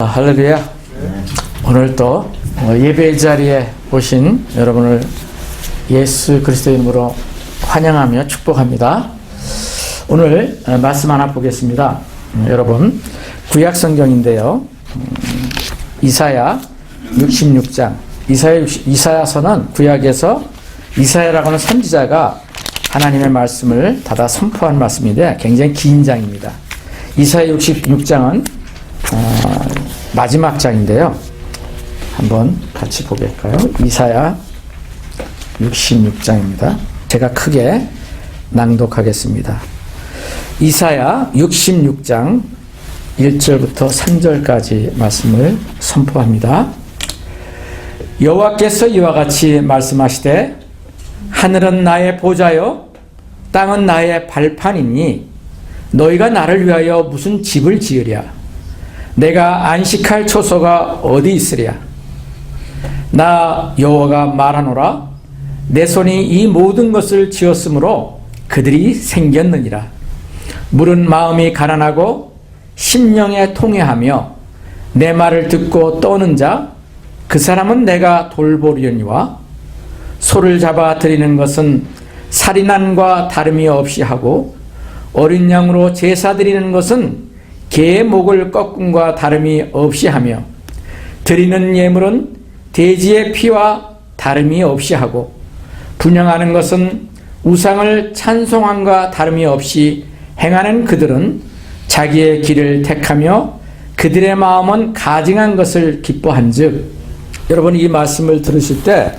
할렐루야. 오늘 또 예배 자리에 오신 여러분을 예수 그리스도 이름으로 환영하며 축복합니다. 오늘 말씀 하나 보겠습니다. 여러분 구약 성경인데요. 이사야 66장. 이사야서는 구약에서 이사야라고 하는 선지자가 하나님의 말씀을 받아 선포한 말씀인데 굉장히 긴 장입니다. 이사야 66장은 마지막 장인데요. 한번 같이 보겠까요? 이사야 66장입니다. 제가 크게 낭독하겠습니다. 이사야 66장 1절부터 3절까지 말씀을 선포합니다. 여호와께서 이와 같이 말씀하시되 하늘은 나의 보좌요 땅은 나의 발판이니 너희가 나를 위하여 무슨 집을 지으랴. 내가 안식할 초소가 어디 있으랴. 나 여호와가 말하노라. 내 손이 이 모든 것을 지었으므로 그들이 생겼느니라. 물은 마음이 가난하고 심령에 통회하며 내 말을 듣고 떠는 자 그 사람은 내가 돌보려니와 소를 잡아 드리는 것은 살인함과 다름이 없이 하고 어린 양으로 제사 드리는 것은 개의 목을 꺾음과 다름이 없이 하며 드리는 예물은 돼지의 피와 다름이 없이 하고 분향하는 것은 우상을 찬송함과 다름이 없이 행하는 그들은 자기의 길을 택하며 그들의 마음은 가증한 것을 기뻐한즉. 여러분 이 말씀을 들으실 때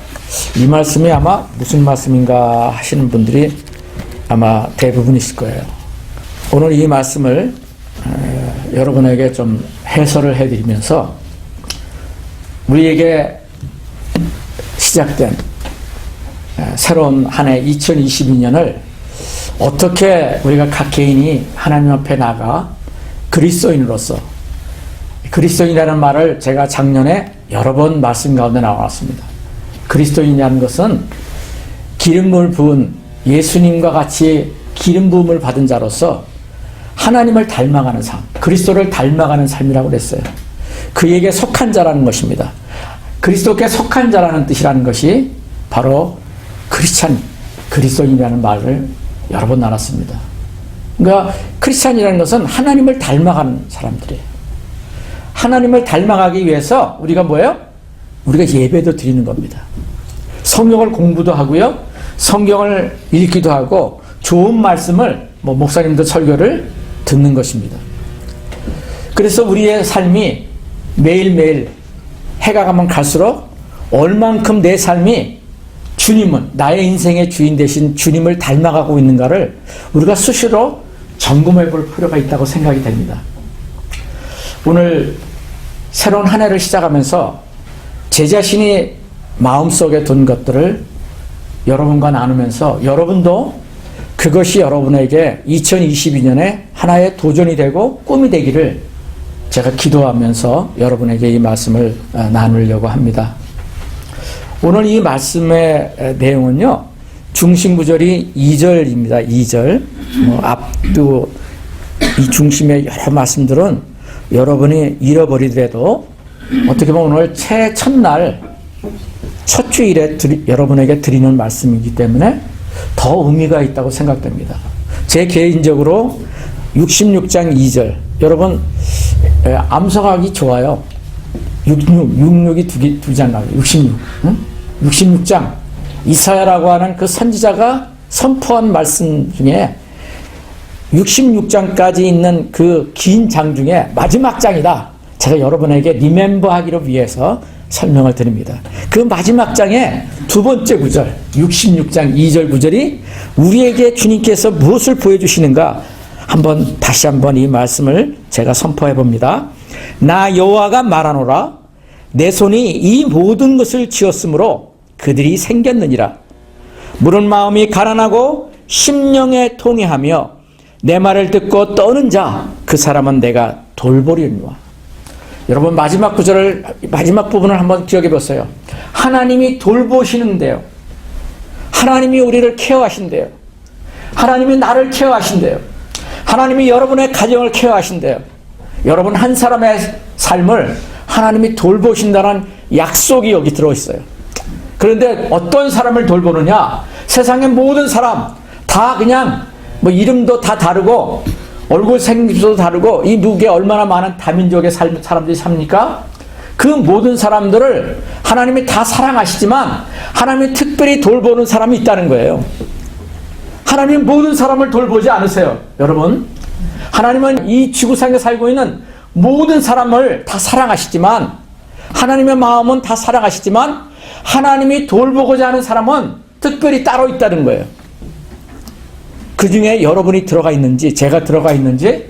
이 말씀이 아마 무슨 말씀인가 하시는 분들이 아마 대부분이실 거예요. 오늘 이 말씀을 여러분에게 좀 해설을 해드리면서 우리에게 시작된 새로운 한 해 2022년을 어떻게 우리가 각 개인이 하나님 앞에 나가 그리스도인으로서, 그리스도인이라는 말을 제가 작년에 여러 번 말씀 가운데 나왔습니다. 그리스도인이라는 것은 기름을 부은 예수님과 같이 기름 부음을 받은 자로서 하나님을 닮아가는 삶, 그리스도를 닮아가는 삶이라고 그랬어요. 그에게 속한 자라는 것입니다. 그리스도께 속한 자라는 뜻이라는 것이 바로 크리스찬, 그리스도인이라는 말을 여러 번 나눴습니다. 그러니까 크리스찬이라는 것은 하나님을 닮아가는 사람들이에요. 하나님을 닮아가기 위해서 우리가 뭐예요? 우리가 예배도 드리는 겁니다. 성경을 공부도 하고요. 성경을 읽기도 하고 좋은 말씀을 목사님들 설교를 듣는 것입니다. 그래서 우리의 삶이 매일매일 해가 가면 갈수록 얼만큼 내 삶이 주님은 나의 인생의 주인 되신 주님을 닮아가고 있는가를 우리가 수시로 점검해 볼 필요가 있다고 생각이 됩니다. 오늘 새로운 한 해를 시작하면서 제 자신이 마음속에 둔 것들을 여러분과 나누면서 여러분도 그것이 여러분에게 2022년에 하나의 도전이 되고 꿈이 되기를 제가 기도하면서 여러분에게 이 말씀을 나누려고 합니다. 오늘 이 말씀의 내용은요, 중심 구절이 2절입니다. 2절. 앞도 이 중심의 여러 말씀들은 여러분이 잃어버리더라도 어떻게 보면 오늘 첫날, 첫 주일에 여러분에게 드리는 말씀이기 때문에 더 의미가 있다고 생각됩니다. 제 개인적으로 66장 2절. 여러분, 암송하기 좋아요. 66이 두 장 나와요. 66. 응? 66장. 이사야라고 하는 그 선지자가 선포한 말씀 중에 66장까지 있는 그 긴 장 중에 마지막 장이다. 제가 여러분에게 리멤버 하기를 위해서 설명을 드립니다. 그 마지막 장의 두 번째 구절, 66장 2절 구절이 우리에게 주님께서 무엇을 보여주시는가 다시 한번 이 말씀을 제가 선포해 봅니다. 나 여호와가 말하노라. 내 손이 이 모든 것을 지었으므로 그들이 생겼느니라. 물은 마음이 가난하고 심령에 통회하며 내 말을 듣고 떠는 자 그 사람은 내가 돌보려니와. 여러분 마지막 부분을 한번 기억해 보세요. 하나님이 돌보시는데요. 하나님이 우리를 케어하신대요. 하나님이 나를 케어하신대요. 하나님이 여러분의 가정을 케어하신대요. 여러분 한 사람의 삶을 하나님이 돌보신다는 약속이 여기 들어있어요. 그런데 어떤 사람을 돌보느냐? 세상의 모든 사람 다 그냥 뭐 이름도 다 다르고 얼굴 생김새도 다르고 이 미국에 얼마나 많은 다민족의 사람들이 삽니까? 그 모든 사람들을 하나님이 다 사랑하시지만 하나님이 특별히 돌보는 사람이 있다는 거예요. 하나님은 모든 사람을 돌보지 않으세요. 여러분, 하나님은 이 지구상에 살고 있는 모든 사람을 다 사랑하시지만, 하나님의 마음은 다 사랑하시지만 하나님이 돌보고자 하는 사람은 특별히 따로 있다는 거예요. 그 중에 여러분이 들어가 있는지 제가 들어가 있는지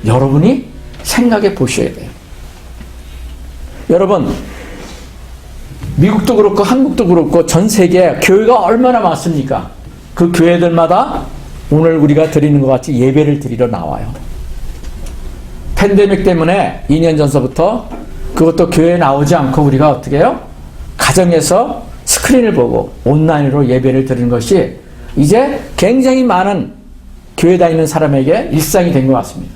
여러분이 생각해 보셔야 돼요. 여러분, 미국도 그렇고 한국도 그렇고 전 세계에 교회가 얼마나 많습니까? 그 교회들마다 오늘 우리가 드리는 것 같이 예배를 드리러 나와요. 팬데믹 때문에 2년 전서부터 그것도 교회에 나오지 않고 우리가 어떻게 해요? 가정에서 스크린을 보고 온라인으로 예배를 드리는 것이 이제 굉장히 많은 교회 다니는 사람에게 일상이 된 것 같습니다.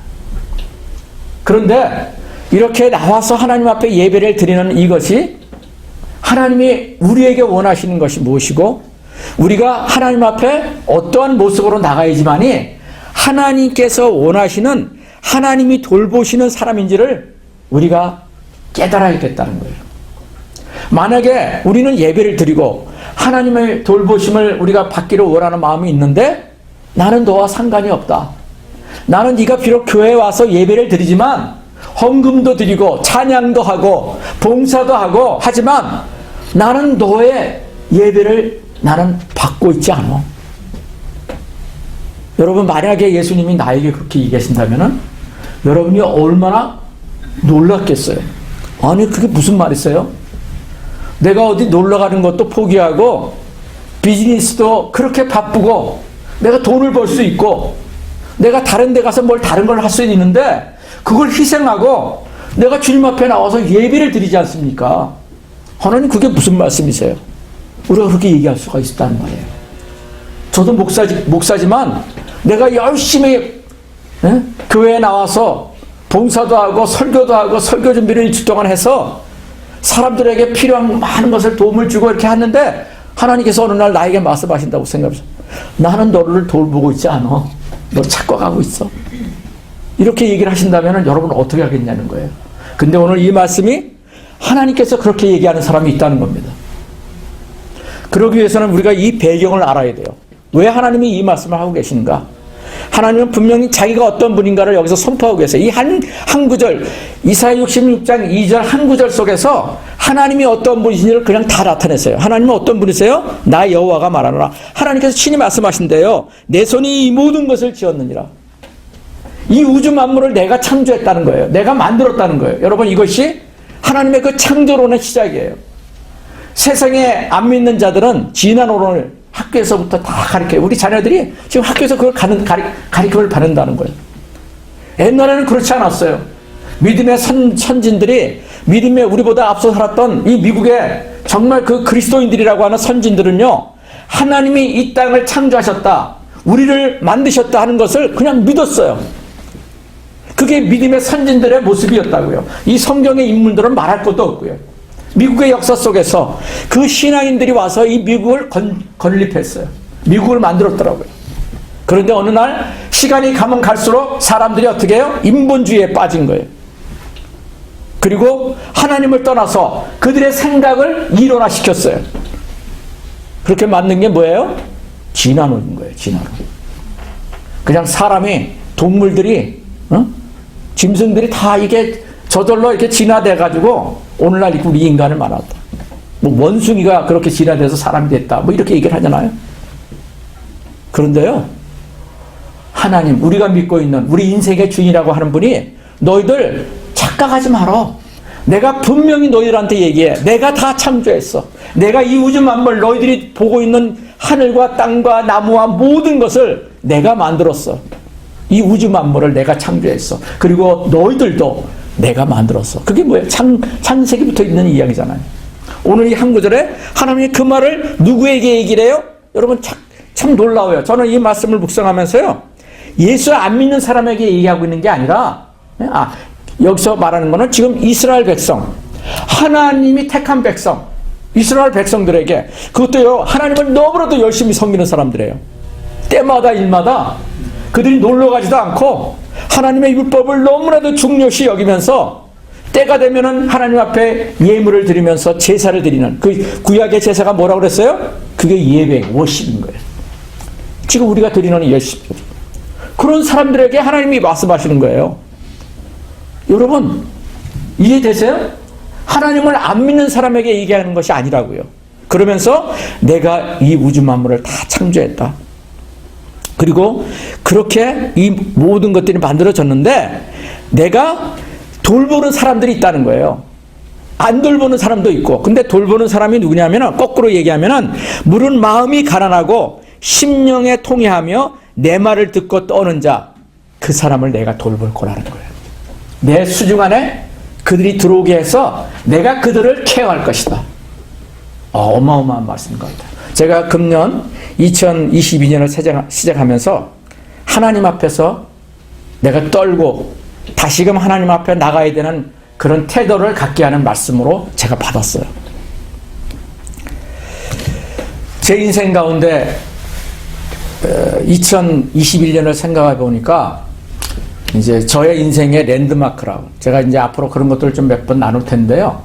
그런데 이렇게 나와서 하나님 앞에 예배를 드리는 이것이 하나님이 우리에게 원하시는 것이 무엇이고 우리가 하나님 앞에 어떠한 모습으로 나가야지만이 하나님께서 원하시는 하나님이 돌보시는 사람인지를 우리가 깨달아야겠다는 거예요. 만약에 우리는 예배를 드리고 하나님의 돌보심을 우리가 받기를 원하는 마음이 있는데 나는 너와 상관이 없다. 나는 네가 비록 교회에 와서 예배를 드리지만 헌금도 드리고 찬양도 하고 봉사도 하고 하지만 나는 너의 예배를 나는 받고 있지 않아. 여러분, 만약에 예수님이 나에게 그렇게 얘기하신다면 여러분이 얼마나 놀랐겠어요. 아니, 그게 무슨 말이세요? 내가 어디 놀러 가는 것도 포기하고 비즈니스도 그렇게 바쁘고 내가 돈을 벌 수 있고 내가 다른 데 가서 뭘 다른 걸 할 수 있는데 그걸 희생하고 내가 주님 앞에 나와서 예배를 드리지 않습니까? 하나님, 그게 무슨 말씀이세요? 우리가 그렇게 얘기할 수가 있다는 말이에요. 저도 목사지만 내가 열심히 교회에 나와서 봉사도 하고 설교도 하고 설교 준비를 일주일 동안 해서 사람들에게 필요한 많은 것을 도움을 주고 이렇게 하는데 하나님께서 어느 날 나에게 말씀하신다고 생각해서 나는 너를 돌보고 있지 않아. 너 착각하고 있어. 이렇게 얘기를 하신다면 여러분 어떻게 하겠냐는 거예요. 근데 오늘 이 말씀이 하나님께서 그렇게 얘기하는 사람이 있다는 겁니다. 그러기 위해서는 우리가 이 배경을 알아야 돼요. 왜 하나님이 이 말씀을 하고 계시는가? 하나님은 분명히 자기가 어떤 분인가를 여기서 선포하고 계세요. 이 한 구절, 이사야 66장 2절 한 구절 속에서 하나님이 어떤 분이신지를 그냥 다 나타냈어요. 하나님은 어떤 분이세요? 나 여호와가 말하노라. 하나님께서 친히 말씀하신대요. 내 손이 이 모든 것을 지었느니라. 이 우주 만물을 내가 창조했다는 거예요. 내가 만들었다는 거예요. 여러분, 이것이 하나님의 그 창조론의 시작이에요. 세상에 안 믿는 자들은 진화론을 학교에서부터 다 가르쳐요. 우리 자녀들이 지금 학교에서 그걸 가르침을 받는다는 거예요. 옛날에는 그렇지 않았어요. 믿음의 선진들이, 믿음에 우리보다 앞서 살았던 이 미국의 정말 그 그리스도인들이라고 하는 선진들은요, 하나님이 이 땅을 창조하셨다, 우리를 만드셨다 하는 것을 그냥 믿었어요. 그게 믿음의 선진들의 모습이었다고요. 이 성경의 인물들은 말할 것도 없고요. 미국의 역사 속에서 그 신앙인들이 와서 이 미국을 건립했어요. 미국을 만들었더라고요. 그런데 어느 날 시간이 가면 갈수록 사람들이 어떻게 해요? 인본주의에 빠진 거예요. 그리고 하나님을 떠나서 그들의 생각을 이론화시켰어요. 그렇게 만든 게 뭐예요? 진화론인 거예요. 진화론. 그냥 사람이, 동물들이, 짐승들이 다 이게 저절로 이렇게 진화돼가지고 오늘날 우리 인간을 만났다. 뭐 원숭이가 그렇게 진화돼서 사람이 됐다. 뭐 이렇게 얘기를 하잖아요. 그런데요, 하나님, 우리가 믿고 있는 우리 인생의 주인이라고 하는 분이 너희들 착각하지 마라. 내가 분명히 너희들한테 얘기해. 내가 다 창조했어. 내가 이 우주 만물, 너희들이 보고 있는 하늘과 땅과 나무와 모든 것을 내가 만들었어. 이 우주 만물을 내가 창조했어. 그리고 너희들도 내가 만들었어. 그게 뭐예요? 창세기부터 있는 이야기잖아요. 오늘 이 한 구절에 하나님이 그 말을 누구에게 얘기를 해요? 여러분, 참 놀라워요. 저는 이 말씀을 묵상하면서요, 예수 안 믿는 사람에게 얘기하고 있는 게 아니라, 여기서 말하는 것은 지금 이스라엘 백성, 하나님이 택한 백성, 이스라엘 백성들에게, 그것도요, 하나님을 너무나도 열심히 섬기는 사람들이에요. 때마다 일마다 그들이 놀러 가지도 않고 하나님의 율법을 너무나도 중요시 여기면서 때가 되면은 하나님 앞에 예물을 드리면서 제사를 드리는, 그 구약의 제사가 뭐라고 그랬어요? 그게 예배, 워십인 거예요. 지금 우리가 드리는 예식. 그런 사람들에게 하나님이 말씀하시는 거예요. 여러분, 이해되세요? 하나님을 안 믿는 사람에게 얘기하는 것이 아니라고요. 그러면서 내가 이 우주 만물을 다 창조했다. 그리고 그렇게 이 모든 것들이 만들어졌는데 내가 돌보는 사람들이 있다는 거예요. 안 돌보는 사람도 있고. 근데 돌보는 사람이 누구냐면은, 거꾸로 얘기하면은, 물은 마음이 가난하고 심령에 통회하며 내 말을 듣고 떠오는 자, 그 사람을 내가 돌볼 거라는 거예요. 내 수중 안에 그들이 들어오게 해서 내가 그들을 케어할 것이다. 어마어마한 말씀인 것 같아요. 제가 금년 2022년을 시작하면서 하나님 앞에서 내가 떨고 다시금 하나님 앞에 나가야 되는 그런 태도를 갖게 하는 말씀으로 제가 받았어요. 제 인생 가운데 2021년을 생각해 보니까 이제 저의 인생의 랜드마크라고, 제가 이제 앞으로 그런 것들을 좀 몇 번 나눌 텐데요.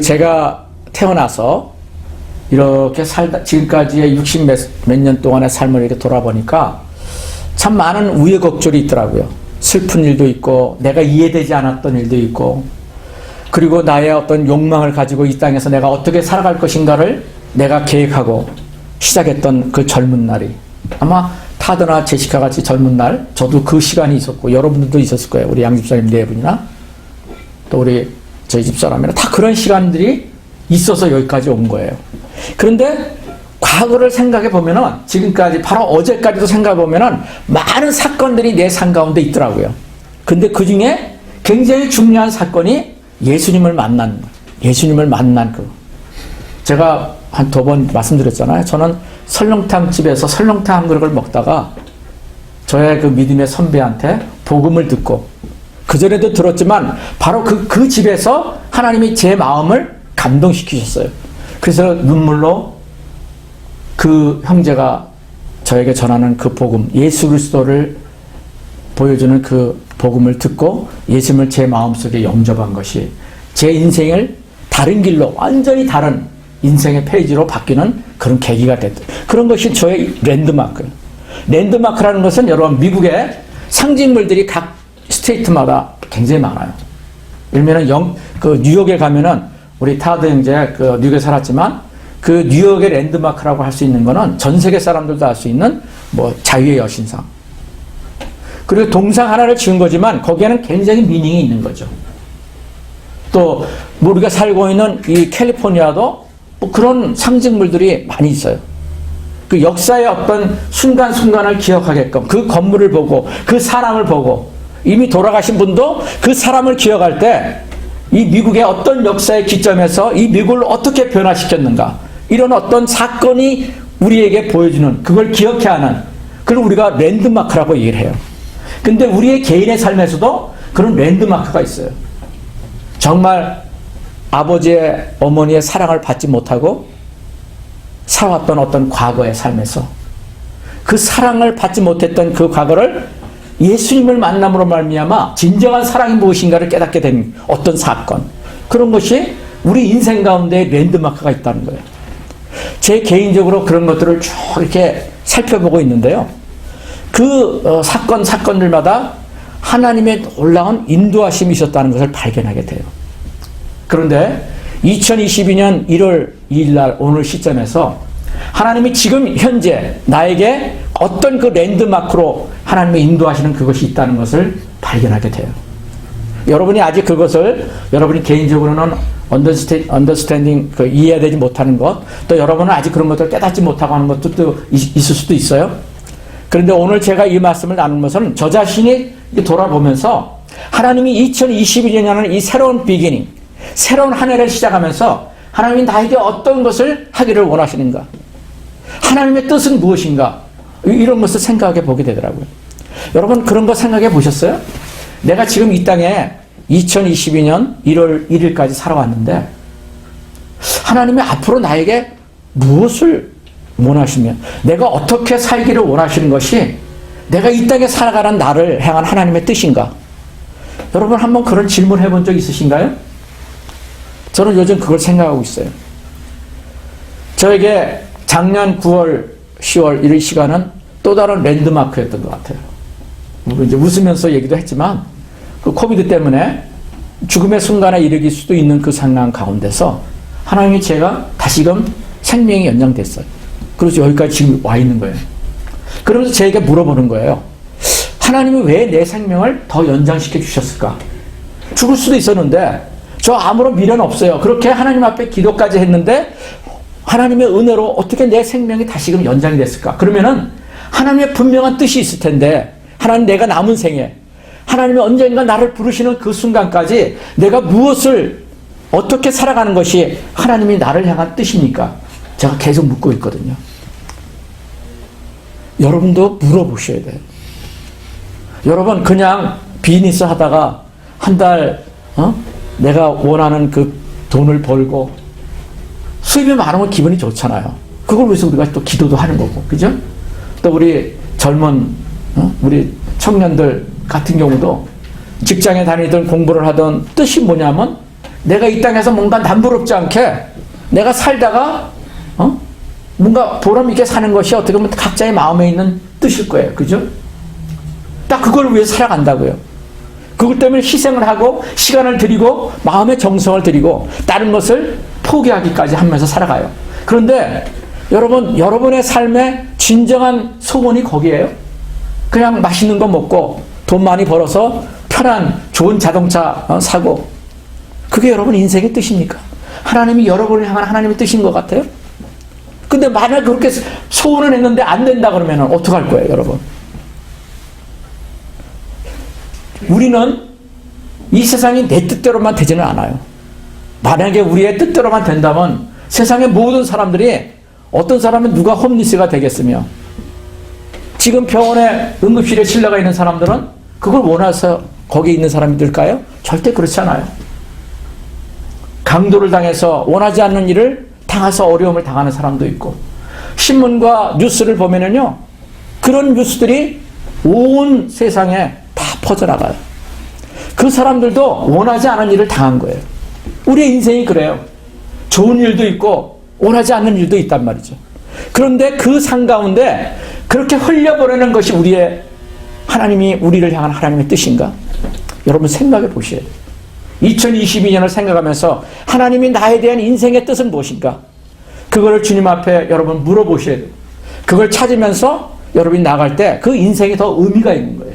제가 태어나서 이렇게 살다 지금까지의 60 몇 년 동안의 삶을 이렇게 돌아보니까 참 많은 우여곡절이 있더라고요. 슬픈 일도 있고, 내가 이해되지 않았던 일도 있고, 그리고 나의 어떤 욕망을 가지고 이 땅에서 내가 어떻게 살아갈 것인가를 내가 계획하고 시작했던 그 젊은 날이, 아마 타드나 제시카 같이 젊은 날, 저도 그 시간이 있었고, 여러분들도 있었을 거예요. 우리 양집사님 네 분이나, 또 우리 저희 집사람이나, 다 그런 시간들이 있어서 여기까지 온 거예요. 그런데 과거를 생각해 보면은, 지금까지, 바로 어제까지도 생각해 보면은, 많은 사건들이 내 삶 가운데 있더라고요. 근데 그 중에 굉장히 중요한 사건이 예수님을 만난 제가 한 2번 말씀드렸잖아요. 저는 설렁탕 집에서 설렁탕 한 그릇을 먹다가 저의 그 믿음의 선배한테 복음을 듣고, 그전에도 들었지만 바로 그 집에서 하나님이 제 마음을 감동시키셨어요. 그래서 눈물로 그 형제가 저에게 전하는 그 복음, 예수 그리스도를 보여주는 그 복음을 듣고 예수님을 제 마음속에 영접한 것이 제 인생을 다른 길로, 완전히 다른 인생의 페이지로 바뀌는 그런 계기가 됐다. 그런 것이 저의 랜드마크. 랜드마크라는 것은 여러분, 미국의 상징물들이 각 스테이트마다 굉장히 많아요. 예를 들면 뉴욕에 가면은, 우리 타드 형제 뉴욕에 살았지만 그 뉴욕의 랜드마크라고 할 수 있는 거는 전 세계 사람들도 알 수 있는 뭐 자유의 여신상. 그리고 동상 하나를 지은 거지만 거기에는 굉장히 미닝이 있는 거죠. 또 우리가 살고 있는 이 캘리포니아도 뭐 그런 상징물들이 많이 있어요. 그 역사의 어떤 순간순간을 기억하게끔, 그 건물을 보고 그 사람을 보고, 이미 돌아가신 분도 그 사람을 기억할 때 이 미국의 어떤 역사의 기점에서 이 미국을 어떻게 변화시켰는가, 이런 어떤 사건이 우리에게 보여주는, 그걸 기억해야 하는, 그걸 우리가 랜드마크라고 얘기를 해요. 근데 우리의 개인의 삶에서도 그런 랜드마크가 있어요. 정말 아버지의, 어머니의 사랑을 받지 못하고 살아왔던 어떤 과거의 삶에서 그 사랑을 받지 못했던 그 과거를 예수님을 만남으로 말미암아 진정한 사랑이 무엇인가를 깨닫게 된 어떤 사건, 그런 것이 우리 인생 가운데 랜드마크가 있다는 거예요. 제 개인적으로 그런 것들을 쭉 이렇게 살펴보고 있는데요. 그 사건들마다 하나님의 놀라운 인도하심이 있었다는 것을 발견하게 돼요. 그런데 2022년 1월 2일 날 오늘 시점에서 하나님이 지금 현재 나에게 어떤 그 랜드마크로 하나님의 인도하시는 그것이 있다는 것을 발견하게 돼요. 여러분이 아직 그것을, 여러분이 개인적으로는 언더스탠딩, 이해되지 못하는 것, 또 여러분은 아직 그런 것들을 깨닫지 못하고 하는 것도 또 있을 수도 있어요. 그런데 오늘 제가 이 말씀을 나눈 것은 저 자신이 돌아보면서 하나님이 2021년이라는 이 새로운 비기닝, 새로운 한 해를 시작하면서 하나님이 나에게 어떤 것을 하기를 원하시는가, 하나님의 뜻은 무엇인가, 이런 것을 생각해 보게 되더라고요. 여러분, 그런 거 생각해 보셨어요? 내가 지금 이 땅에 2022년 1월 1일까지 살아왔는데 하나님이 앞으로 나에게 무엇을 원하시며 내가 어떻게 살기를 원하시는 것이 내가 이 땅에 살아가는 나를 향한 하나님의 뜻인가? 여러분 한번 그런 질문 해본 적 있으신가요? 저는 요즘 그걸 생각하고 있어요. 저에게 작년 9월, 10월 이 시간은 또 다른 랜드마크였던 것 같아요. 이제 웃으면서 얘기도 했지만 그 코비드 때문에 죽음의 순간에 이르길 수도 있는 그 상황 가운데서 하나님이 제가 다시금 생명이 연장됐어요. 그래서 여기까지 지금 와 있는 거예요. 그러면서 제게 물어보는 거예요. 하나님이 왜 내 생명을 더 연장시켜 주셨을까? 죽을 수도 있었는데 저 아무런 미련 없어요. 그렇게 하나님 앞에 기도까지 했는데 하나님의 은혜로 어떻게 내 생명이 다시금 연장이 됐을까? 그러면은 하나님의 분명한 뜻이 있을 텐데 하나님 내가 남은 생에 하나님이 언젠가 나를 부르시는 그 순간까지 내가 무엇을 어떻게 살아가는 것이 하나님이 나를 향한 뜻입니까? 제가 계속 묻고 있거든요. 여러분도 물어보셔야 돼요. 여러분 그냥 비즈니스 하다가 한 달 내가 원하는 그 돈을 벌고 수입이 많으면 기분이 좋잖아요. 그걸 위해서 우리가 또 기도도 하는 거고, 그죠? 또 우리 젊은 우리 청년들 같은 경우도 직장에 다니든 공부를 하든 뜻이 뭐냐면 내가 이 땅에서 뭔가 남부럽지 않게 내가 살다가 뭔가 보람 있게 사는 것이 어떻게 보면 각자의 마음에 있는 뜻일 거예요. 그죠? 딱 그걸 위해 살아간다고요. 그것 때문에 희생을 하고 시간을 들이고 마음의 정성을 들이고 다른 것을 포기하기까지 하면서 살아가요. 그런데 여러분, 여러분의 삶의 진정한 소원이 거기에요. 그냥 맛있는 거 먹고 돈 많이 벌어서 편한 좋은 자동차 사고, 그게 여러분 인생의 뜻입니까? 하나님이 여러분을 향한 하나님의 뜻인 것 같아요? 근데 만약 그렇게 소원을 했는데 안 된다 그러면 어떡할 거예요, 여러분? 우리는 이 세상이 내 뜻대로만 되지는 않아요. 만약에 우리의 뜻대로만 된다면 세상의 모든 사람들이, 어떤 사람은 누가 홈리스가 되겠으며 지금 병원에 응급실에 실려가 있는 사람들은 그걸 원해서 거기 있는 사람들일까요? 절대 그렇지 않아요. 강도를 당해서 원하지 않는 일을 당해서 어려움을 당하는 사람도 있고, 신문과 뉴스를 보면은요, 그런 뉴스들이 온 세상에 다 퍼져나가요. 그 사람들도 원하지 않은 일을 당한 거예요. 우리의 인생이 그래요. 좋은 일도 있고 원하지 않는 일도 있단 말이죠. 그런데 그 상 가운데 그렇게 흘려보내는 것이 우리의, 하나님이 우리를 향한 하나님의 뜻인가? 여러분 생각해 보셔야 돼요. 2022년을 생각하면서 하나님이 나에 대한 인생의 뜻은 무엇인가? 그거를 주님 앞에 여러분 물어보셔야 돼요. 그걸 찾으면서 여러분이 나갈 때 그 인생이 더 의미가 있는 거예요.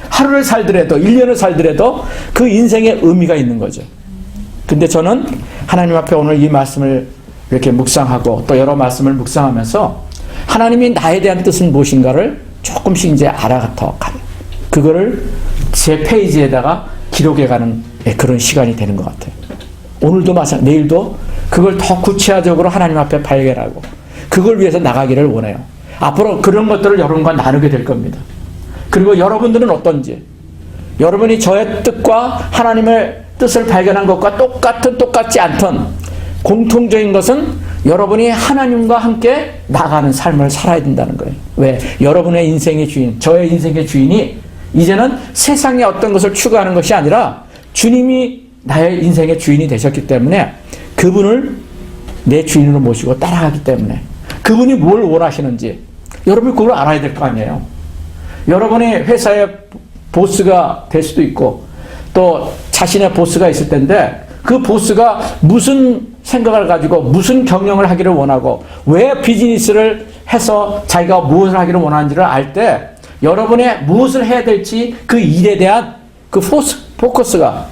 하루를 살더라도 1년을 살더라도 그 인생에 의미가 있는 거죠. 근데 저는 하나님 앞에 오늘 이 말씀을 이렇게 묵상하고 또 여러 말씀을 묵상하면서 하나님이 나에 대한 뜻은 무엇인가를 조금씩 이제 알아가서 가요. 그거를 제 페이지에다가 기록해가는 그런 시간이 되는 것 같아요. 오늘도 마찬가지, 내일도 그걸 더 구체화적으로 하나님 앞에 발견하고 그걸 위해서 나가기를 원해요. 앞으로 그런 것들을 여러분과 나누게 될 겁니다. 그리고 여러분들은 어떤지, 여러분이 저의 뜻과 하나님의 뜻을 발견한 것과 똑같지 않던 공통적인 것은 여러분이 하나님과 함께 나가는 삶을 살아야 된다는 거예요. 왜? 여러분의 인생의 주인, 저의 인생의 주인이 이제는 세상의 어떤 것을 추구하는 것이 아니라 주님이 나의 인생의 주인이 되셨기 때문에 그분을 내 주인으로 모시고 따라가기 때문에 그분이 뭘 원하시는지 여러분이 그걸 알아야 될 거 아니에요. 여러분이 회사의 보스가 될 수도 있고 또 자신의 보스가 있을 텐데 그 보스가 무슨 생각을 가지고 무슨 경영을 하기를 원하고 왜 비즈니스를 해서 자기가 무엇을 하기를 원하는지를 알 때 여러분의 무엇을 해야 될지 그 일에 대한 그 포커스가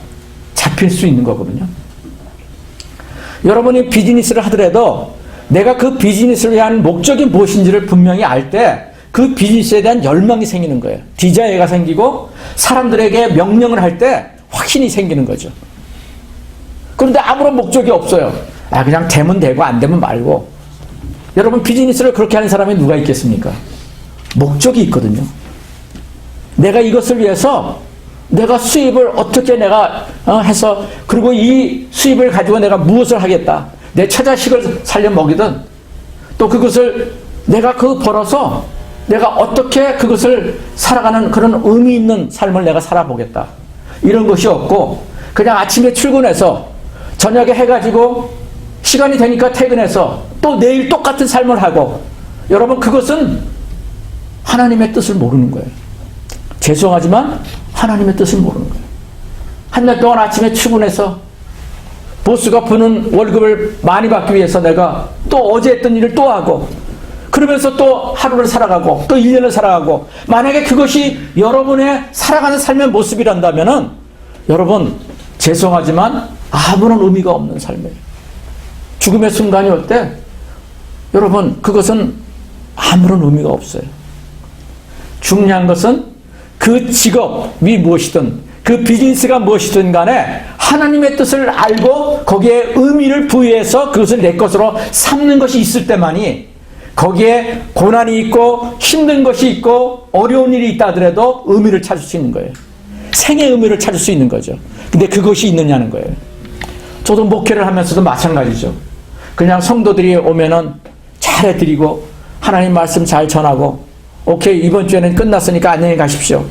잡힐 수 있는 거거든요. 여러분이 비즈니스를 하더라도 내가 그 비즈니스를 위한 목적이 무엇인지를 분명히 알 때 그 비즈니스에 대한 열망이 생기는 거예요. 디자이어가 생기고 사람들에게 명령을 할 때 확신이 생기는 거죠. 그런데 아무런 목적이 없어요. 그냥 되면 되고 안 되면 말고. 여러분 비즈니스를 그렇게 하는 사람이 누가 있겠습니까? 목적이 있거든요. 내가 이것을 위해서 내가 수입을 어떻게 내가 해서 그리고 이 수입을 가지고 내가 무엇을 하겠다. 내 처자식을 살려 먹이든 또 그것을 내가 벌어서 내가 어떻게 그것을 살아가는 그런 의미 있는 삶을 내가 살아보겠다. 이런 것이 없고 그냥 아침에 출근해서 저녁에 해가지고 시간이 되니까 퇴근해서 또 내일 똑같은 삶을 하고 여러분 그것은 하나님의 뜻을 모르는 거예요. 죄송하지만 하나님의 뜻을 모르는 거예요. 한 달 동안 아침에 출근해서 보스가 부는 월급을 많이 받기 위해서 내가 또 어제 했던 일을 또 하고 그러면서 또 하루를 살아가고 또 1년을 살아가고 만약에 그것이 여러분의 살아가는 삶의 모습이란다면은 여러분 죄송하지만 아무런 의미가 없는 삶이에요. 죽음의 순간이 올 때 여러분 그것은 아무런 의미가 없어요. 중요한 것은 그 직업이 무엇이든 그 비즈니스가 무엇이든 간에 하나님의 뜻을 알고 거기에 의미를 부여해서 그것을 내 것으로 삼는 것이 있을 때만이 거기에 고난이 있고 힘든 것이 있고 어려운 일이 있다 하더라도 의미를 찾을 수 있는 거예요. 생의 의미를 찾을 수 있는 거죠. 근데 그것이 있느냐는 거예요. 저도 목회를 하면서도 마찬가지죠. 그냥 성도들이 오면은 잘해드리고 하나님 말씀 잘 전하고 오케이 이번 주에는 끝났으니까 안녕히 가십시오.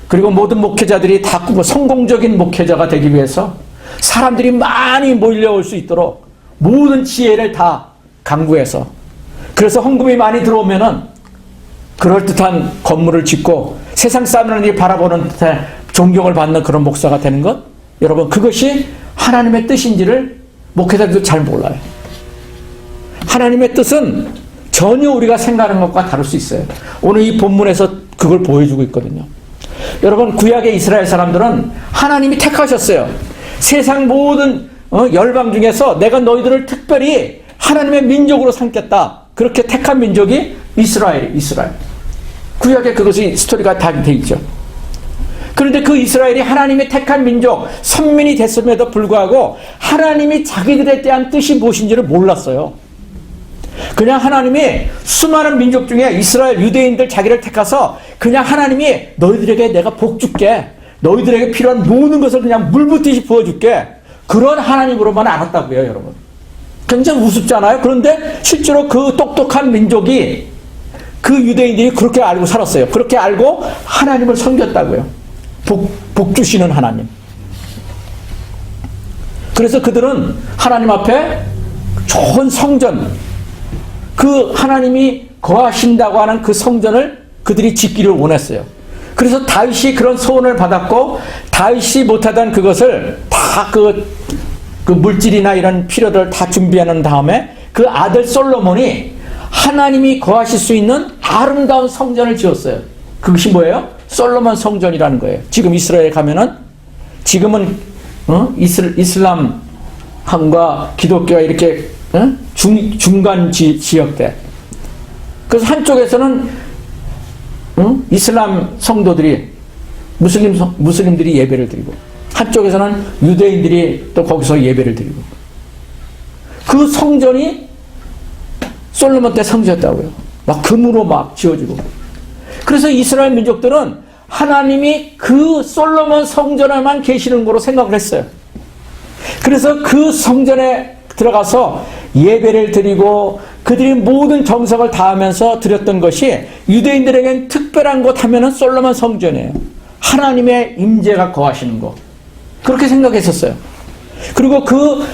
그리고 모든 목회자들이 다 성공적인 목회자가 되기 위해서 사람들이 많이 몰려올 수 있도록 모든 지혜를 다 강구해서 그래서 헌금이 많이 들어오면은 그럴듯한 건물을 짓고 세상 사람들이 바라보는 듯한 존경을 받는 그런 목사가 되는 것 여러분 그것이 하나님의 뜻인지를 목회자들도 잘 몰라요. 하나님의 뜻은 전혀 우리가 생각하는 것과 다를 수 있어요. 오늘 이 본문에서 그걸 보여주고 있거든요. 여러분 구약의 이스라엘 사람들은 하나님이 택하셨어요. 세상 모든 열방 중에서 내가 너희들을 특별히 하나님의 민족으로 삼겠다. 그렇게 택한 민족이 이스라엘. 구약에 그것이 스토리가 다 돼 있죠. 그런데 그 이스라엘이 하나님이 택한 민족, 선민이 됐음에도 불구하고 하나님이 자기들에 대한 뜻이 무엇인지를 몰랐어요. 그냥 하나님이 수많은 민족 중에 이스라엘 유대인들 자기를 택해서 그냥 하나님이 너희들에게 내가 복 줄게. 너희들에게 필요한 모든 것을 그냥 물붓듯이 부어줄게. 그런 하나님으로만 알았다고요, 여러분. 굉장히 우습잖아요. 그런데 실제로 그 똑똑한 민족이 그 유대인들이 그렇게 알고 살았어요. 그렇게 알고 하나님을 섬겼다고요. 복 주시는 하나님. 그래서 그들은 하나님 앞에 좋은 성전, 그 하나님이 거하신다고 하는 그 성전을 그들이 짓기를 원했어요. 그래서 다윗이 그런 소원을 받았고 다윗이 못하던 그것을 다 그 물질이나 이런 필요들을 다 준비하는 다음에 그 아들 솔로몬이 하나님이 거하실 수 있는 아름다운 성전을 지었어요. 그것이 뭐예요? 솔로몬 성전이라는 거예요. 지금 이스라엘에 가면은 지금은 이슬람과 기독교가 이렇게 중간 지역대. 그래서 한쪽에서는 이슬람 성도들이 무슬림들이 예배를 드리고 한쪽에서는 유대인들이 또 거기서 예배를 드리고 그 성전이 솔로몬 때 성지였다고요. 막 금으로 막 지어지고. 그래서 이스라엘 민족들은 하나님이 그 솔로몬 성전에만 계시는 거로 생각을 했어요. 그래서 그 성전에 들어가서 예배를 드리고 그들이 모든 정성을 다하면서 드렸던 것이 유대인들에겐 특별한 곳 하면은 솔로몬 성전이에요. 하나님의 임재가 거하시는 곳. 그렇게 생각했었어요. 그리고 그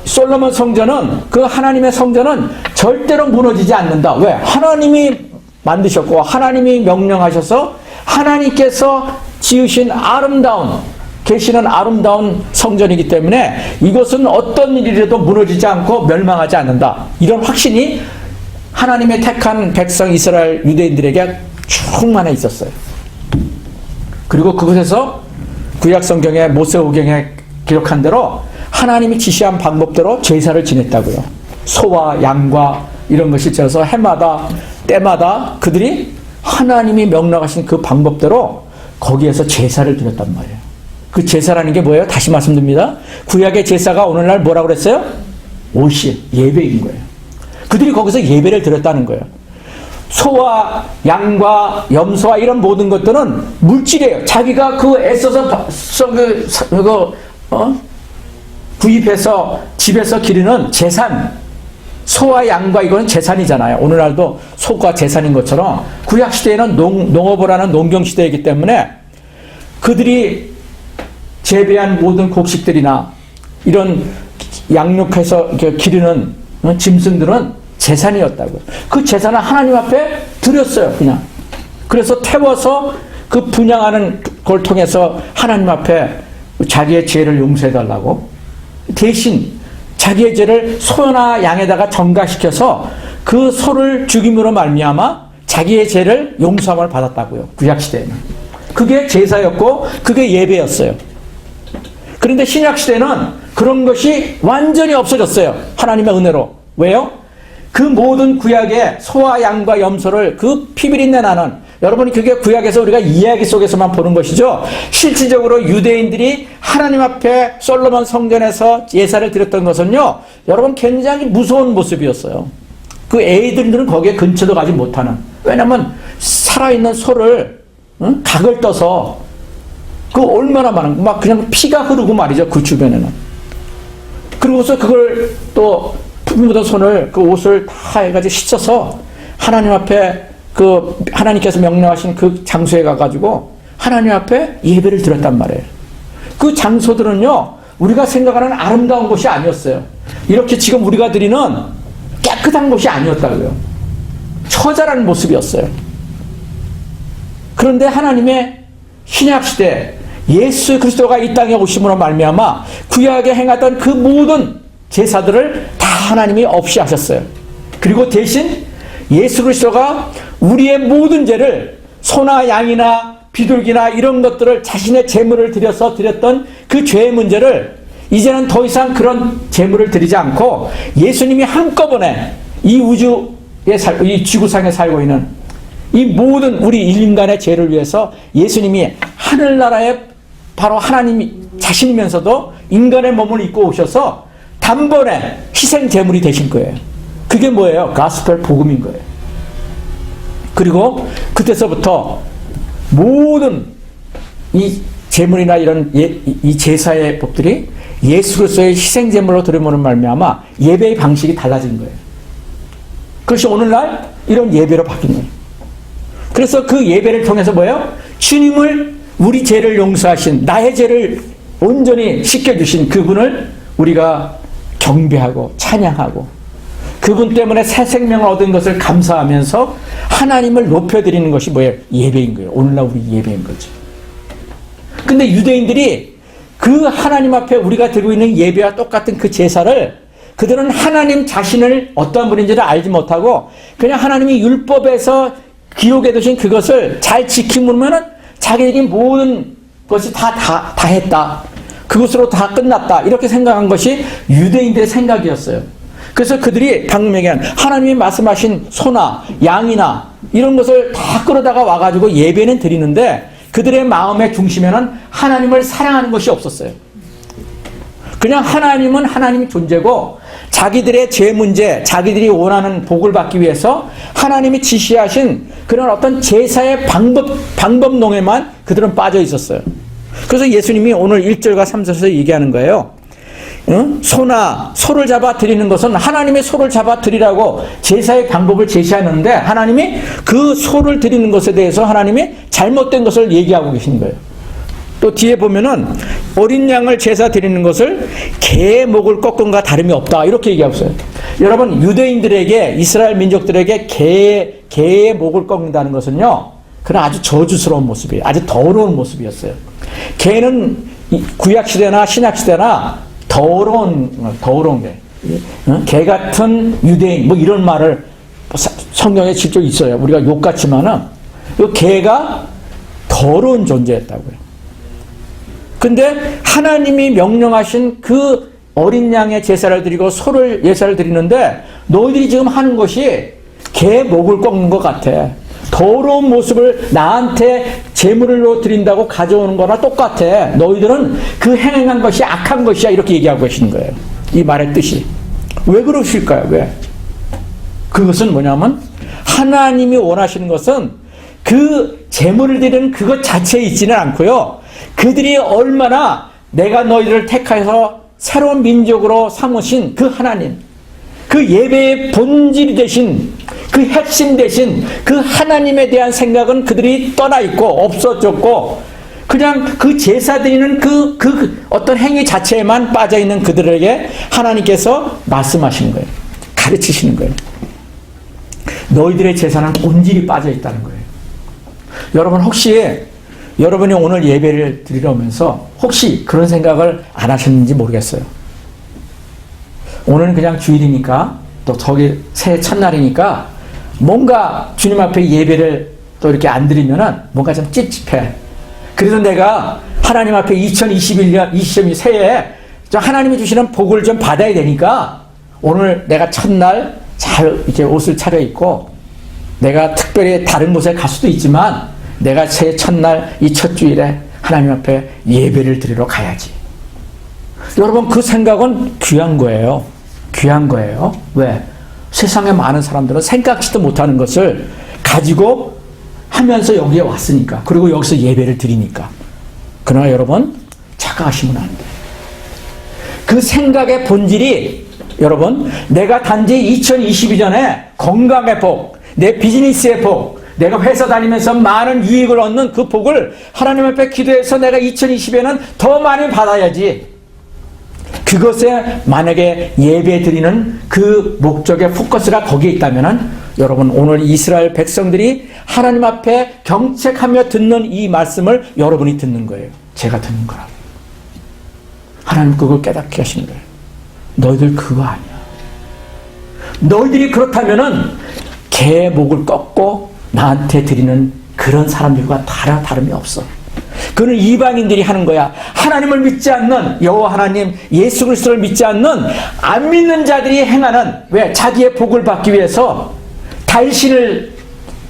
솔로몬 성전은 그 하나님의 성전은 절대로 무너지지 않는다. 왜? 하나님이 만드셨고 하나님이 명령하셔서 하나님께서 지으신 계시는 아름다운 성전이기 때문에 이것은 어떤 일이라도 무너지지 않고 멸망하지 않는다. 이런 확신이 하나님의 택한 백성 이스라엘 유대인들에게 충만해 있었어요. 그리고 그곳에서 구약성경에 모세오경에 기록한 대로 하나님이 지시한 방법대로 제사를 지냈다고요. 소와 양과 이런 것이 있어서 해마다 때마다 그들이 하나님이 명령하신 그 방법대로 거기에서 제사를 드렸단 말이에요. 그 제사라는 게 뭐예요? 다시 말씀드립니다. 구약의 제사가 오늘날 뭐라고 그랬어요? 오십, 예배인 거예요. 그들이 거기서 예배를 드렸다는 거예요. 소와 양과 염소와 이런 모든 것들은 물질이에요. 자기가 그 애써서 구입해서 집에서 기르는 재산, 소와 양과 이거는 재산이잖아요. 오늘날도 소가 재산인 것처럼 구약시대에는 농업을 하는 농경시대이기 때문에 그들이 재배한 모든 곡식들이나 이런 양육해서 기르는 짐승들은 재산이었다고요. 그 재산을 하나님 앞에 드렸어요, 그냥. 그래서 태워서 그 분양하는 걸 통해서 하나님 앞에 자기의 죄를 용서해달라고 대신 자기의 죄를 소나 양에다가 전가시켜서 그 소를 죽임으로 말미암아 자기의 죄를 용서함을 받았다고요. 구약시대에는. 그게 제사였고 그게 예배였어요. 그런데 신약시대는 그런 것이 완전히 없어졌어요. 하나님의 은혜로. 왜요? 그 모든 구약의 소와 양과 염소를 그 피비린내 나는, 여러분이 그게 구약에서 우리가 이야기 속에서만 보는 것이죠. 실질적으로 유대인들이 하나님 앞에 솔로몬 성전에서 제사를 드렸던 것은요, 여러분 굉장히 무서운 모습이었어요. 그 애들은 거기에 근처도 가지 못하는. 왜냐면 살아있는 소를 각을 떠서 그 얼마나 많은, 막 그냥 피가 흐르고 말이죠. 그 주변에는. 그러고서 그걸 또 묻은 손을, 그 옷을 다 해가지고 씻어서 하나님 앞에 그 하나님께서 명령하신 그 장소에 가가지고 하나님 앞에 예배를 드렸단 말이에요. 그 장소들은요, 우리가 생각하는 아름다운 곳이 아니었어요. 이렇게 지금 우리가 드리는 깨끗한 곳이 아니었다고요. 처절한 모습이었어요. 그런데 하나님의 신약시대 예수 그리스도가 이 땅에 오심으로 말미암아 구약에 행하던 그 모든 제사들을 다 하나님이 없이 하셨어요. 그리고 대신 예수 그리스도가 우리의 모든 죄를 소나 양이나 비둘기나 이런 것들을 자신의 제물을 들여서 드렸던 그 죄의 문제를 이제는 더 이상 그런 제물을 드리지 않고 예수님이 한꺼번에 이 이 지구상에 살고 있는 이 모든 우리 인간의 죄를 위해서 예수님이 하늘나라에 바로 하나님 자신이면서도 인간의 몸을 입고 오셔서 단번에 희생 제물이 되신 거예요. 그게 뭐예요? 가스펠 복음인 거예요. 그리고 그때서부터 모든 이 제물이나 이런 이 제사의 법들이 예수 그리스도의 희생 제물로 드림으로 말미암아 예배의 방식이 달라진 거예요. 그것이 오늘날 이런 예배로 바뀐 거예요. 그래서 그 예배를 통해서 뭐예요? 주님을, 우리 죄를 용서하신, 나의 죄를 온전히 씻겨주신 그분을 우리가 경배하고 찬양하고 그분 때문에 새 생명을 얻은 것을 감사하면서 하나님을 높여드리는 것이 뭐예요? 예배인 거예요. 오늘날 우리 예배인 거죠. 근데 유대인들이 그 하나님 앞에 우리가 드리고 있는 예배와 똑같은 그 제사를 그들은 하나님 자신을 어떠한 분인지를 알지 못하고 그냥 하나님이 율법에서 기록해 두신 그것을 잘 지키면 자기들이 모든 것이 다 했다. 그것으로 다 끝났다. 이렇게 생각한 것이 유대인들의 생각이었어요. 그래서 그들이 방금 얘기한 하나님이 말씀하신 소나 양이나 이런 것을 다 끌어다가 와가지고 예배는 드리는데 그들의 마음의 중심에는 하나님을 사랑하는 것이 없었어요. 그냥 하나님은 하나님이 존재고 자기들의 죄 문제, 자기들이 원하는 복을 받기 위해서 하나님이 지시하신 그런 어떤 제사의 방법론에만 그들은 빠져 있었어요. 그래서 예수님이 오늘 1절과 3절에서 얘기하는 거예요. 소를 잡아 드리는 것은 하나님의 소를 잡아 드리라고 제사의 방법을 제시하는데 하나님이 그 소를 드리는 것에 대해서 하나님이 잘못된 것을 얘기하고 계신 거예요. 또 뒤에 보면은 어린 양을 제사 드리는 것을 개의 목을 꺾은과 다름이 없다 이렇게 얘기하고 있어요. 여러분 유대인들에게, 이스라엘 민족들에게 개의 목을 꺾는다는 것은요, 그런 아주 저주스러운 모습이에요. 아주 더러운 모습이었어요. 개는 구약시대나 신약시대나 더러운 게, 개 같은 유대인 뭐 이런 말을 성경에 직접 있어요. 우리가 욕 같지만은 그 개가 더러운 존재였다고요. 근데 하나님이 명령하신 그 어린 양의 제사를 드리고 소를 예사를 드리는데 너희들이 지금 하는 것이 개 목을 꺾는 것 같아. 더러운 모습을 나한테 제물로 드린다고 가져오는 거나 똑같아. 너희들은 그 행한 것이 악한 것이야. 이렇게 얘기하고 계시는 거예요. 이 말의 뜻이. 왜 그러실까요? 왜? 그것은 뭐냐면 하나님이 원하시는 것은 그 제물을 드리는 그것 자체에 있지는 않고요. 그들이 얼마나 내가 너희들을 택하여서 새로운 민족으로 삼으신 그 하나님, 그 예배의 본질이 되신 그 핵심 되신 그 하나님에 대한 생각은 그들이 떠나 있고 없어졌고 그냥 그 제사 드리는 그 어떤 행위 자체에만 빠져 있는 그들에게 하나님께서 말씀하시는 거예요. 가르치시는 거예요. 너희들의 제사는 본질이 빠져 있다는 거예요. 여러분 혹시 여러분이 오늘 예배를 드리러 오면서 혹시 그런 생각을 안 하셨는지 모르겠어요. 오늘은 그냥 주일이니까 또 저기 새해 첫날이니까 뭔가 주님 앞에 예배를 또 이렇게 안 드리면은 뭔가 좀 찝찝해. 그래서 내가 하나님 앞에 2021년 22 새해에 좀 하나님이 주시는 복을 좀 받아야 되니까 오늘 내가 첫날 잘 이렇게 옷을 차려입고 내가 특별히 다른 곳에 갈 수도 있지만 내가 새해 첫날 이 첫 주일에 하나님 앞에 예배를 드리러 가야지. 여러분 그 생각은 귀한 거예요. 귀한 거예요. 왜? 세상에 많은 사람들은 생각지도 못하는 것을 가지고 하면서 여기에 왔으니까. 그리고 여기서 예배를 드리니까. 그러나 여러분 착각하시면 안 돼요. 그 생각의 본질이 여러분 내가 단지 2022년에 건강의 복, 내 비즈니스의 복, 내가 회사 다니면서 많은 유익을 얻는 그 복을 하나님 앞에 기도해서 내가 2020에는 더 많이 받아야지. 그것에 만약에 예배 드리는 그 목적의 포커스가 거기에 있다면은 여러분 오늘 이스라엘 백성들이 하나님 앞에 경책하며 듣는 이 말씀을 여러분이 듣는 거예요. 제가 듣는 거라고. 하나님 그걸 깨닫게 하신 거예요. 너희들 그거 아니야. 너희들이 그렇다면은 개 목을 꺾고 나한테 드리는 그런 사람들과 다름이 없어. 그는 이방인들이 하는 거야. 하나님을 믿지 않는 여호와 하나님 예수 그리스도를 믿지 않는 안 믿는 자들이 행하는 왜? 자기의 복을 받기 위해서 달신을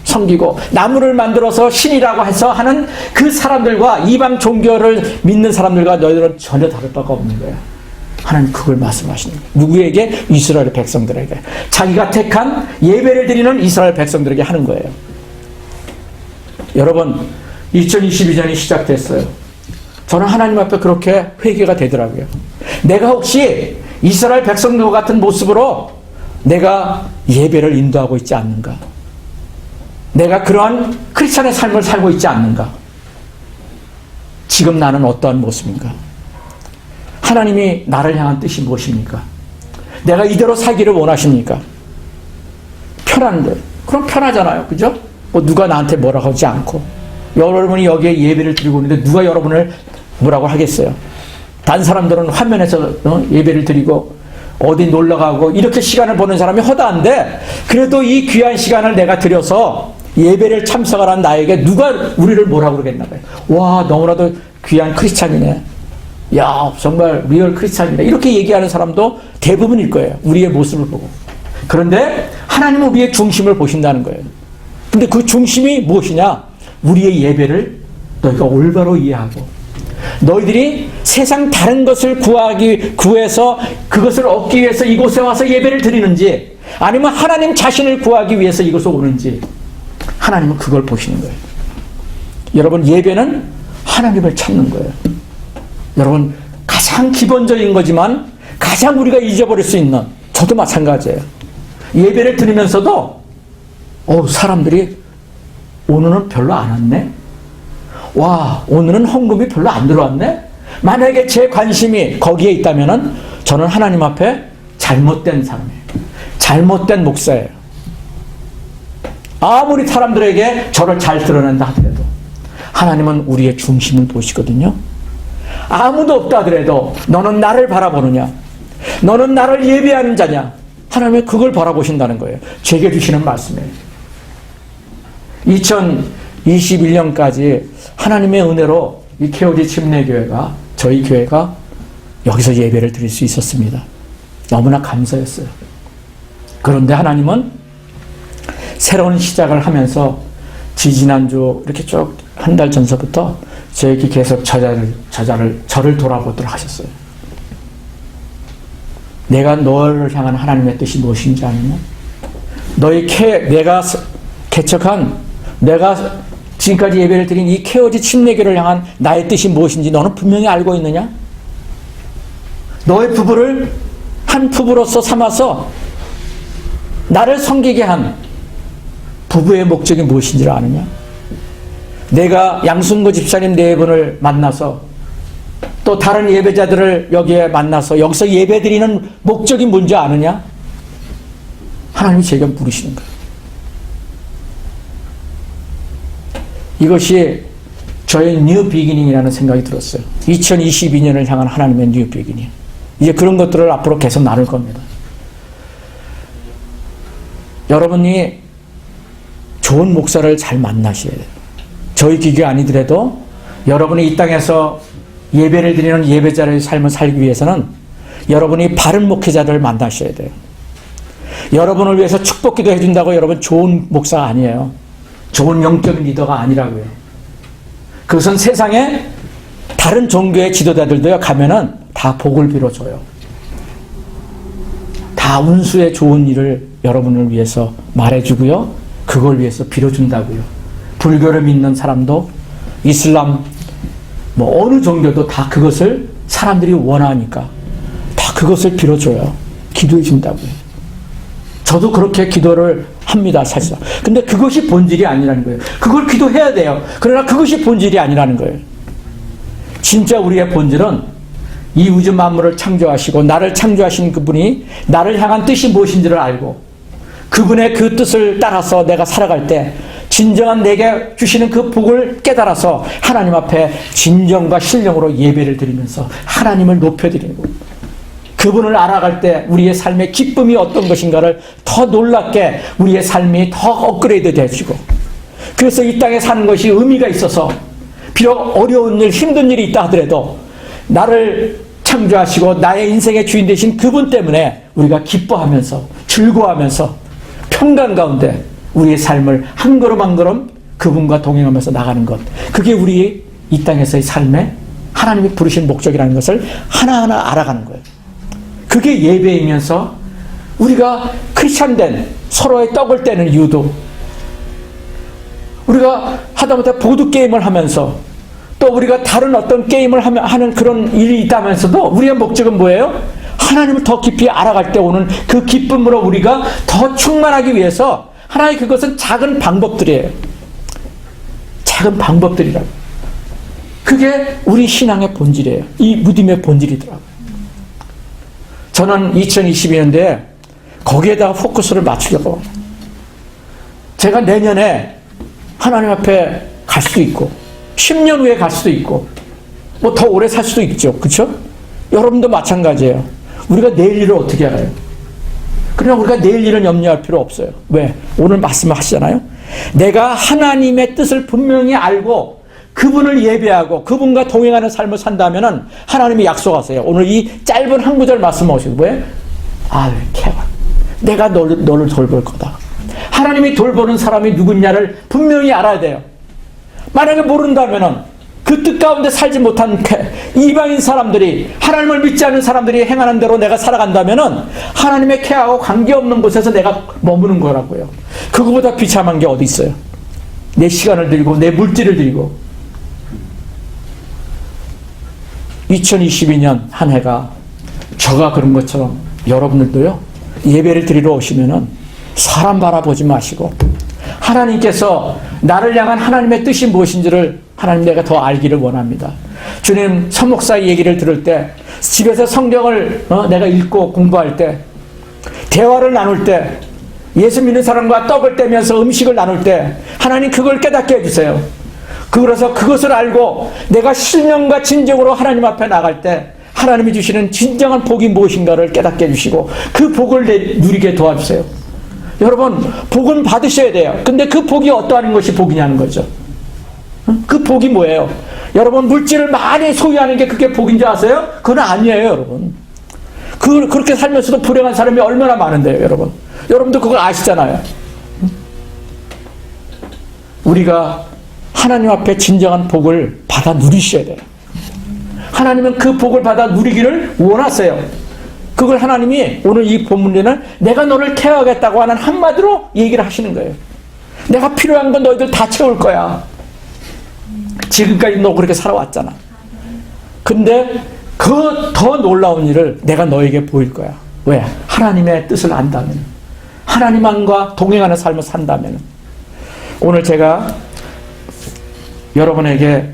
섬기고 나무를 만들어서 신이라고 해서 하는 그 사람들과 이방 종교를 믿는 사람들과 너희들은 전혀 다를 바가 없는 거야. 하나님 그걸 말씀하시는 거예요. 누구에게? 이스라엘 백성들에게. 자기가 택한 예배를 드리는 이스라엘 백성들에게 하는 거예요. 여러분 2022년이 시작됐어요. 저는 하나님 앞에 그렇게 회개가 되더라고요. 내가 혹시 이스라엘 백성들과 같은 모습으로 내가 예배를 인도하고 있지 않는가? 내가 그러한 크리스찬의 삶을 살고 있지 않는가? 지금 나는 어떠한 모습인가? 하나님이 나를 향한 뜻이 무엇입니까? 내가 이대로 살기를 원하십니까? 편한데. 그럼 편하잖아요. 그죠? 뭐 누가 나한테 뭐라고 하지 않고. 여러분이 여기에 예배를 드리고 있는데 누가 여러분을 뭐라고 하겠어요? 다른 사람들은 화면에서 예배를 드리고 어디 놀러가고 이렇게 시간을 보는 사람이 허다한데 그래도 이 귀한 시간을 내가 들여서 예배를 참석하는 나에게 누가 우리를 뭐라고 그러겠나 봐요. 와 너무나도 귀한 크리스찬이네. 야 정말 리얼 크리스찬이네. 이렇게 얘기하는 사람도 대부분일 거예요. 우리의 모습을 보고. 그런데 하나님은 우리의 중심을 보신다는 거예요. 근데 그 중심이 무엇이냐? 우리의 예배를 너희가 올바로 이해하고 너희들이 세상 다른 것을 구해서 그것을 얻기 위해서 이곳에 와서 예배를 드리는지 아니면 하나님 자신을 구하기 위해서 이곳에 오는지 하나님은 그걸 보시는 거예요. 여러분 예배는 하나님을 찾는 거예요. 여러분 가장 기본적인 거지만 가장 우리가 잊어버릴 수 있는 저도 마찬가지예요. 예배를 드리면서도 사람들이 오늘은 별로 안 왔네? 와, 오늘은 헌금이 별로 안 들어왔네? 만약에 제 관심이 거기에 있다면은 저는 하나님 앞에 잘못된 사람이에요. 잘못된 목사예요. 아무리 사람들에게 저를 잘 드러낸다 하더라도 하나님은 우리의 중심을 보시거든요. 아무도 없다 하더라도 너는 나를 바라보느냐? 너는 나를 예배하는 자냐? 하나님은 그걸 바라보신다는 거예요. 제게 주시는 말씀이에요. 2021년까지 하나님의 은혜로 이 KOG 침례교회가 저희 교회가 여기서 예배를 드릴 수 있었습니다. 너무나 감사했어요. 그런데 하나님은 새로운 시작을 하면서 지지난주 이렇게 쭉 한 달 전서부터 저에게 계속 저를 돌아보도록 하셨어요. 내가 너를 향한 하나님의 뜻이 무엇인지 아니면 내가 개척한 내가 지금까지 예배를 드린 이 케어지 침례교를 향한 나의 뜻이 무엇인지 너는 분명히 알고 있느냐? 너의 부부를 한 부부로서 삼아서 나를 섬기게 한 부부의 목적이 무엇인지를 아느냐? 내가 양순구 집사님 네 분을 만나서 또 다른 예배자들을 여기에 만나서 여기서 예배드리는 목적이 뭔지 아느냐? 하나님이 제게 물으시는 거예요. 이것이 저의 뉴 비기닝이라는 생각이 들었어요. 2022년을 향한 하나님의 뉴 비기닝. 이제 그런 것들을 앞으로 계속 나눌 겁니다. 여러분이 좋은 목사를 잘 만나셔야 돼요. 저희 기교 아니더라도 여러분이 이 땅에서 예배를 드리는 예배자의 삶을 살기 위해서는 여러분이 바른 목회자들을 만나셔야 돼요. 여러분을 위해서 축복 기도 해준다고 여러분 좋은 목사가 아니에요. 좋은 영적인 리더가 아니라고요. 그것은 세상에 다른 종교의 지도자들도요 가면은 다 복을 빌어줘요. 다 운수의 좋은 일을 여러분을 위해서 말해주고요. 그걸 위해서 빌어준다고요. 불교를 믿는 사람도 이슬람 뭐 어느 종교도 다 그것을 사람들이 원하니까 다 그것을 빌어줘요. 기도해 준다고요. 저도 그렇게 기도를 합니다, 사실. 근데 그것이 본질이 아니라는 거예요. 그걸 기도해야 돼요. 그러나 그것이 본질이 아니라는 거예요. 진짜 우리의 본질은 이 우주 만물을 창조하시고 나를 창조하신 그분이 나를 향한 뜻이 무엇인지를 알고 그분의 그 뜻을 따라서 내가 살아갈 때 진정한 내게 주시는 그 복을 깨달아서 하나님 앞에 진정과 신령으로 예배를 드리면서 하나님을 높여드리고 그분을 알아갈 때 우리의 삶의 기쁨이 어떤 것인가를 더 놀랍게 우리의 삶이 더 업그레이드 되시고 그래서 이 땅에 사는 것이 의미가 있어서 비록 어려운 일, 힘든 일이 있다 하더라도 나를 창조하시고 나의 인생의 주인 되신 그분 때문에 우리가 기뻐하면서 즐거워하면서 평강 가운데 우리의 삶을 한 걸음 한 걸음 그분과 동행하면서 나가는 것, 그게 우리 이 땅에서의 삶에 하나님이 부르신 목적이라는 것을 하나하나 알아가는 거예요. 그게 예배이면서 우리가 크리스찬된 서로의 떡을 떼는 이유도 우리가 하다못해 보드게임을 하면서 또 우리가 다른 어떤 게임을 하는 그런 일이 있다면서도 우리의 목적은 뭐예요? 하나님을 더 깊이 알아갈 때 오는 그 기쁨으로 우리가 더 충만하기 위해서 하나의 그것은 작은 방법들이에요. 작은 방법들이라고. 그게 우리 신앙의 본질이에요. 이 믿음의 본질이더라고요. 저는 2022년도에 거기에다가 포커스를 맞추려고 제가 내년에 하나님 앞에 갈 수도 있고 10년 후에 갈 수도 있고 뭐 더 오래 살 수도 있죠. 그렇죠? 여러분도 마찬가지예요. 우리가 내일 일을 어떻게 알아요? 그러나 우리가 내일 일은 염려할 필요 없어요. 왜? 오늘 말씀을 하시잖아요. 내가 하나님의 뜻을 분명히 알고 그분을 예배하고 그분과 동행하는 삶을 산다면은 하나님이 약속하세요. 오늘 이 짧은 한 구절 말씀 하시고 왜? 케어. 내가 너를 돌볼 거다. 하나님이 돌보는 사람이 누구냐를 분명히 알아야 돼요. 만약에 모른다면은 그 뜻 가운데 살지 못한 이방인 사람들이 하나님을 믿지 않는 사람들이 행하는 대로 내가 살아간다면은 하나님의 케어하고 관계없는 곳에서 내가 머무는 거라고요. 그거보다 비참한 게 어디 있어요? 내 시간을 들이고 내 물질을 들이고 2022년 한 해가 저가 그런 것처럼 여러분들도요 예배를 드리러 오시면은 사람 바라보지 마시고 하나님께서 나를 향한 하나님의 뜻이 무엇인지를 하나님 내가 더 알기를 원합니다. 주님 서목사의 얘기를 들을 때 집에서 성경을 내가 읽고 공부할 때 대화를 나눌 때 예수 믿는 사람과 떡을 떼면서 음식을 나눌 때 하나님 그걸 깨닫게 해주세요. 그래서 그것을 알고 내가 신령과 진정으로 하나님 앞에 나갈 때 하나님이 주시는 진정한 복이 무엇인가를 깨닫게 해주시고 그 복을 누리게 도와주세요. 여러분 복은 받으셔야 돼요. 근데 그 복이 어떠한 것이 복이냐는 거죠. 그 복이 뭐예요? 여러분 물질을 많이 소유하는 게 그게 복인 줄 아세요? 그건 아니에요 여러분. 그렇게 살면서도 불행한 사람이 얼마나 많은데요 여러분. 여러분도 그걸 아시잖아요. 우리가 하나님 앞에 진정한 복을 받아 누리셔야 돼요. 하나님은 그 복을 받아 누리기를 원하세요. 그걸 하나님이 오늘 이 본문에는 내가 너를 케어하겠다고 하는 한마디로 얘기를 하시는 거예요. 내가 필요한 건 너희들 다 채울 거야. 지금까지 너 그렇게 살아왔잖아. 근데 그 더 놀라운 일을 내가 너에게 보일 거야. 왜? 하나님의 뜻을 안다면, 하나님과 동행하는 삶을 산다면. 오늘 제가 여러분에게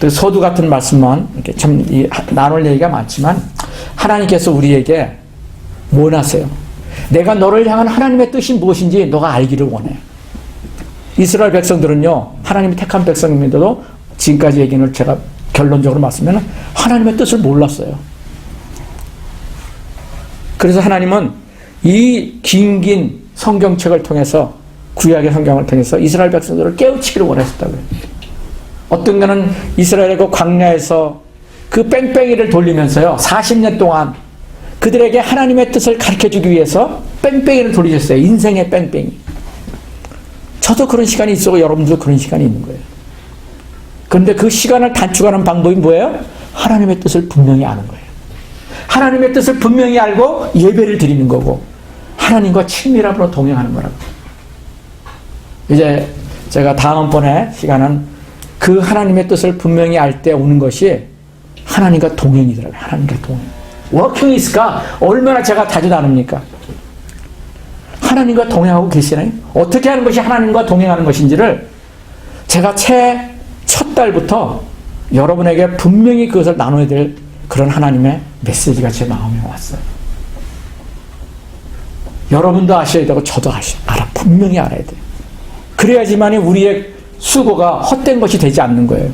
서두 같은 말씀만 이렇게 참 나눌 얘기가 많지만, 하나님께서 우리에게 원하세요. 내가 너를 향한 하나님의 뜻이 무엇인지 너가 알기를 원해. 이스라엘 백성들은요, 하나님이 택한 백성임에도 지금까지 얘기는 제가 결론적으로 말씀하면 하나님의 뜻을 몰랐어요. 그래서 하나님은 이 긴 성경책을 통해서, 구약의 성경을 통해서 이스라엘 백성들을 깨우치기를 원하셨다고요. 어떤 거는 이스라엘의 그 광야에서 그 뺑뺑이를 돌리면서요, 40년 동안 그들에게 하나님의 뜻을 가르쳐주기 위해서 뺑뺑이를 돌리셨어요. 인생의 뺑뺑이. 저도 그런 시간이 있었고 여러분들도 그런 시간이 있는 거예요. 그런데 그 시간을 단축하는 방법이 뭐예요? 하나님의 뜻을 분명히 아는 거예요. 하나님의 뜻을 분명히 알고 예배를 드리는 거고, 하나님과 친밀함으로 동행하는 거라고. 이제 제가 다음번에 시간은 그 하나님의 뜻을 분명히 알 때 오는 것이 하나님과 동행이더라고요. 하나님과 동행. 워킹 있을까? 얼마나 제가 자주 나눕니까? 하나님과 동행하고 계시나요? 어떻게 하는 것이 하나님과 동행하는 것인지를 제가 첫 달부터 여러분에게 분명히 그것을 나눠야 될 그런 하나님의 메시지가 제 마음에 왔어요. 여러분도 아셔야 되고 저도 분명히 알아야 돼요. 그래야지만이 우리의 수고가 헛된 것이 되지 않는 거예요.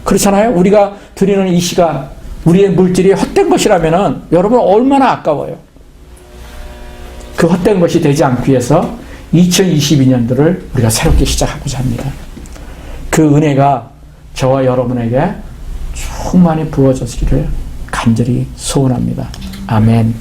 그렇잖아요? 우리가 드리는 이 시간, 우리의 물질이 헛된 것이라면은 여러분 얼마나 아까워요. 그 헛된 것이 되지 않기 위해서 2022년도를 우리가 새롭게 시작하고자 합니다. 그 은혜가 저와 여러분에게 충만히 부어졌기를 간절히 소원합니다. 아멘.